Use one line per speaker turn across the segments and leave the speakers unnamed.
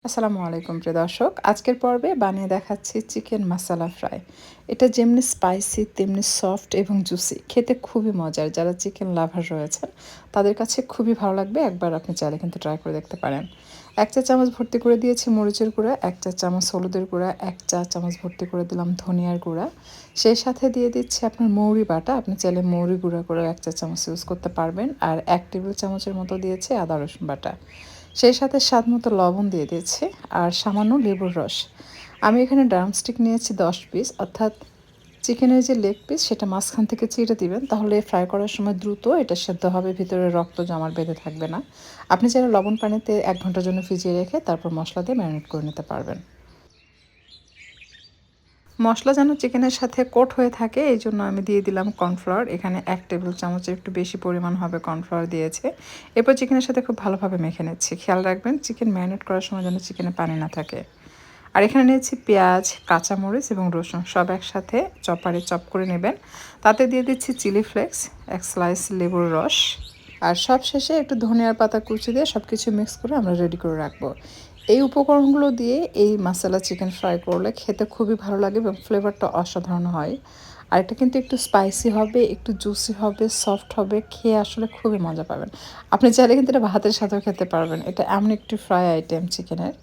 আসসালামু আলাইকুম প্রিয় দর্শক। আজকের পর্বে বানিয়ে দেখাচ্ছি চিকেন মাসালা ফ্রাই। এটা যেমনি স্পাইসি তেমনি সফট এবং জুসি। খেতে খুবই মজার। যারা চিকেন লাভার রয়েছেন তাদের কাছে খুবই ভালো লাগবে। একবার আপনি চাইলে কিন্তু ট্রাই করে দেখতে পারেন। ১ চা চামচ ভর্তি করে দিয়েছি মরিচের গুঁড়া, ১ চা চামচ হলুদের গুঁড়া, ১ চা চামচ ভর্তি করে দিলাম ধনিয়ার গুঁড়া। সেই সাথে দিয়ে দিচ্ছি আপনার মৌরি বাটা। আপনি চাইলে মৌরি গুঁড়া করেও ১ চা চামচ ইউজ করতে পারবেন। আর ১ টেবিল চামচের মতো দিয়েছি আদা রসুন বাটা। সেই সাথে স্বাদমতো লবণ দিয়ে দিয়েছি আর সামান্য লেবুর রস। আমি এখানে ড্রামস্টিক নিয়েছি ১০ পিস, অর্থাৎ চিকেনের যে লেগ পিস সেটা মাঝখান থেকে চিড়ে দিবেন, তাহলে ফ্রাই করার সময় দ্রুত এটা সেদ্ধ হবে, ভিতরে রক্ত জমাট বেঁধে থাকবে না। আপনি চাইলে লবণ পানিতে ১ ঘন্টার জন্য ভিজিয়ে রেখে তারপর মশলা দিয়ে ম্যারিনেট করে নিতে পারবেন। মশলা যেন চিকেনের সাথে কোট হয়ে থাকে এই জন্য আমি দিয়ে দিলাম কর্নফ্লাওয়ার। এখানে ১ টেবিল চামচের একটু বেশি পরিমাণ হবে কর্নফ্লাওয়ার দিয়েছে। এরপর চিকেনের সাথে খুব ভালোভাবে মেখে নিচ্ছি। খেয়াল রাখবেন চিকেন ম্যারিনেট করার সময় যেন চিকেনে পানি না থাকে। আর এখানে নিয়েছি পেঁয়াজ, কাঁচামরিচ এবং রসুন সব একসাথে চপারে চপ করে নেবেন। তাতে দিয়ে দিচ্ছি চিলি ফ্লেক্স, ১ স্লাইস লেবুর রস, আর সবশেষে একটু ধনিয়ার পাতা কুচি দিয়ে সব কিছু মিক্স করে আমরা রেডি করে রাখবো। এই উপকরণগুলো দিয়ে এই মাসালা চিকেন ফ্রাই করলে খেতে খুবই ভালো লাগে এবং ফ্লেভারটা অসাধারণ হয়। আর এটা কিন্তু একটু স্পাইসি হবে, একটু জুসি হবে, সফট হবে, খেয়ে আসলে খুবই মজা পাবেন। আপনি চাইলে কিন্তু এটা ভাতের সাথেও খেতে পারবেন। এটা এমন একটি ফ্রাই আইটেম চিকেনের,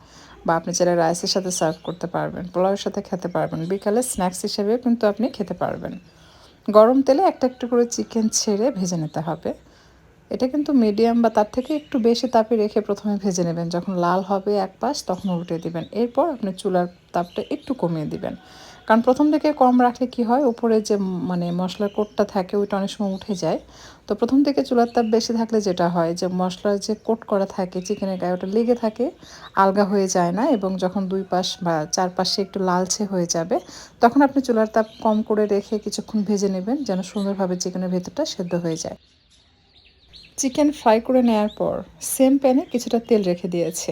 বা আপনি চাইলে রাইসের সাথে সার্ভ করতে পারবেন, পোলাওয়ের সাথে খেতে পারবেন, বিকালে স্ন্যাক্স হিসেবেও কিন্তু আপনি খেতে পারবেন। গরম তেলে একটা একটু করে চিকেন ছেড়ে ভেজে নিতে হবে। এটা কিন্তু মিডিয়াম বা তার থেকে একটু বেশি তাপে রেখে প্রথমে ভেজে নেবেন। যখন লাল হবে এক পাশ তখন উল্টে দিবেন। এরপর আপনি চুলার তাপটা একটু কমিয়ে দিবেন। কারণ প্রথম থেকে কম রাখলে কি হয়, উপরে যে মানে মশলার কোটটা থাকে ওইটা অনেক সময় উঠে যায়। তো প্রথম থেকে চুলার তাপ বেশি থাকলে যেটা হয় যে মশলার যে কোট করা থাকে চিকেনের গায়ে ওটা লেগে থাকে, আলগা হয়ে যায় না, এবং যখন ২ পাশ বা ৪ পাশে একটু লালচে হয়ে যাবে তখন আপনি চুলার তাপ কম করে রেখে কিছুক্ষণ ভেজে নেবেন যেন সুন্দরভাবে চিকেনের ভেতরটা সেদ্ধ হয়ে যায়। চিকেন ফ্রাই করে নেওয়ার পর সেম প্যানে কিছুটা তেল রেখে দিয়েছে,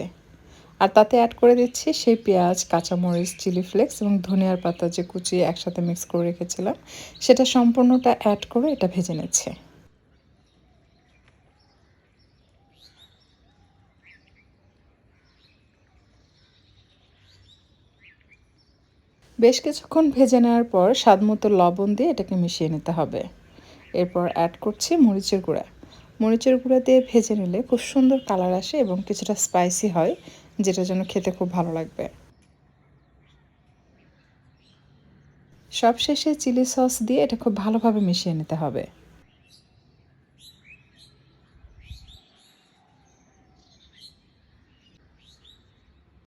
আর তাতে অ্যাড করে দিচ্ছি সেই পেঁয়াজ, কাঁচামরিচ, চিলি ফ্লেক্স এবং ধনিয়ার পাতা যে কুচিয়ে একসাথে মিক্স করে রেখেছিলাম সেটা সম্পূর্ণটা অ্যাড করে এটা ভেজে নিচ্ছে। বেশ কিছুক্ষণ ভেজে নেওয়ার পর স্বাদমতো লবণ দিয়ে এটাকে মিশিয়ে নিতে হবে। এরপর অ্যাড করছি মরিচের গুঁড়া। মরিচের গুঁড়া দিয়ে ভেজে নিলে খুব সুন্দর কালার আসে এবং কিছুটা স্পাইসি হয়, যেটার জন্য খেতে খুব ভালো লাগবে। সবশেষে চিলি সস দিয়ে এটা খুব ভালোভাবে মিশিয়ে নিতে হবে।